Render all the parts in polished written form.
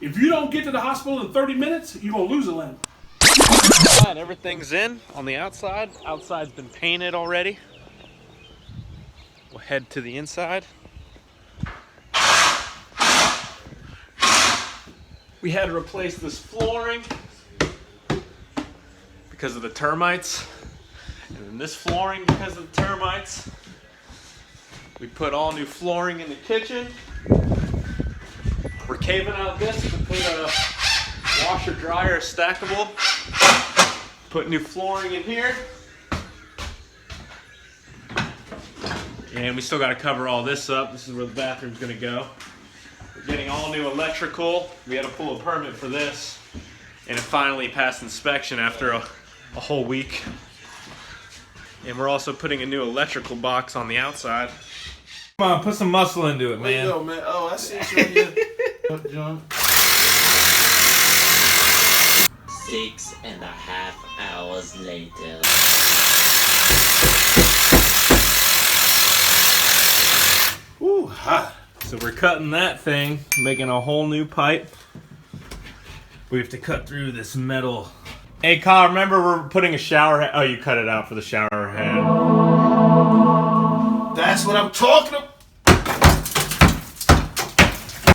If you don't get to the hospital in 30 minutes, you're going to lose a limb. Alright, everything's in on the outside. Outside's been painted already. We'll head to the inside. We had to replace this flooring because of the termites. And then this flooring because of the termites. We put all new flooring in the kitchen. We're caving out this to put a washer dryer stackable. Put new flooring in here. And we still got to cover all this up. This is where the bathroom's going to go. We're getting all new electrical. We had to pull a permit for this. And it finally passed inspection after a whole week. And we're also putting a new electrical box on the outside. Come on, put some muscle into it, man. There you go, man. Oh, I see you. John. 6.5 hours later. Ooh, hot. So we're cutting that thing, making a whole new pipe. We have to cut through this metal. Hey, Kyle, remember we're putting a shower head. Oh, you cut it out for the shower head. That's what I'm talking about.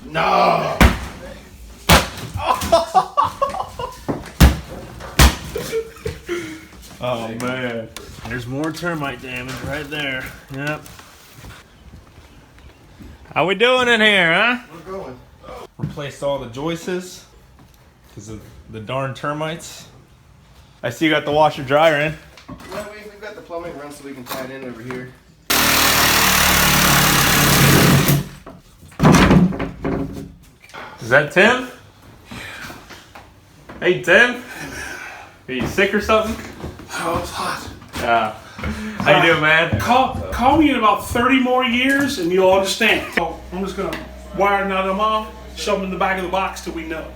No. Oh, man. There's more termite damage right there. Yep. How we doing in here, huh? We're going. Replaced all the joists because of the darn termites. I see you got the washer dryer in. Well, we've got the plumbing run so we can tie it in over here. Is that Tim? Hey, Tim. Are you sick or something? Oh, it's hot. How you doing, man? Call me in about 30 more years and you'll understand. So I'm just going to wire none of them off, shove them in the back of the box till we know.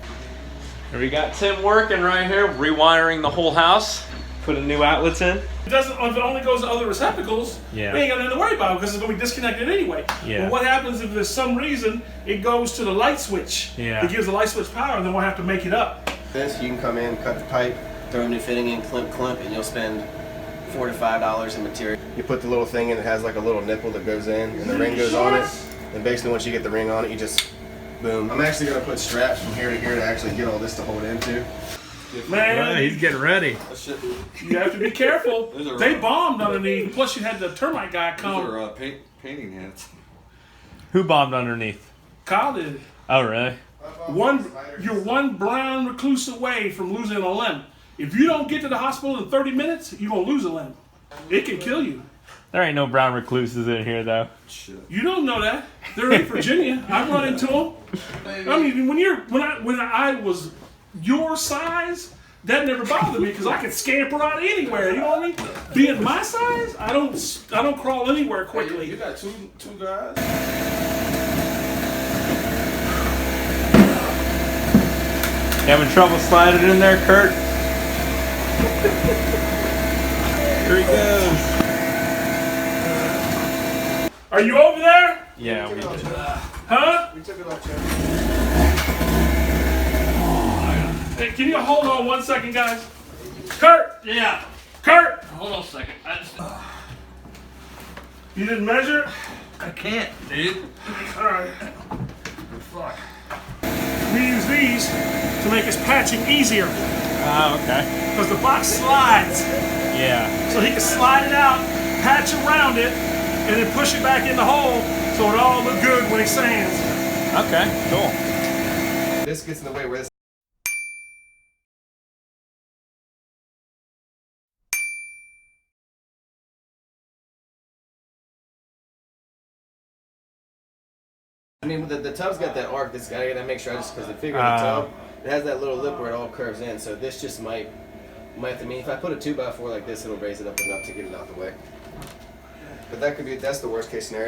Here we got Tim working right here, rewiring the whole house, putting new outlets in. If it only goes to other receptacles, Yeah. we ain't got nothing to worry about because it's going to be disconnected anyway. Yeah. But what happens if there's some reason it goes to the light switch? Yeah. It gives the light switch power and then we'll have to make it up. This, you can come in, cut the pipe, throw a new fitting in, clamp, and you'll spend $4 to $5 in material. You put the little thing in, it has like a little nipple that goes in, and the ring goes on it. And basically once you get the ring on it, you just, boom. I'm actually going to put straps from here to here to actually get all this to hold into. Man, He's getting ready. you have to be careful. They bombed underneath. Plus you had the termite guy come. Those are painting hats. Who bombed underneath? Kyle did. Oh, really? You're one brown recluse away from losing a limb. If you don't get to the hospital in 30 minutes, you're going to lose a limb. It can kill you. There ain't no brown recluses in here, though. You don't know that. They're in Virginia. I run into them. I mean, when I was your size, that never bothered me because I could scamper out anywhere. You know what I mean? Being my size, I don't crawl anywhere quickly. You got two guys? You having trouble sliding in there, Kurt? Here he goes. Are you over there? Yeah, we did. Huh? We took it off, Chad. Hey, can you hold on 1 second, guys? Kurt! Yeah. Kurt! Hold on a second. You didn't measure it? I can't, dude. Alright. Fuck. We use these to make his patching easier Oh, okay. because the box slides. Yeah. So he can slide it out, patch around it, and then push it back in the hole so it all look good when he sands. Okay, cool. This gets in the way where this. I mean, the tub's got that arc. This guy, I gotta make sure because the figure of the tub, it has that little lip where it all curves in. So this just might have to mean if I put a 2x4 like this, it'll raise it up enough to get it out the way. But that's the worst case scenario.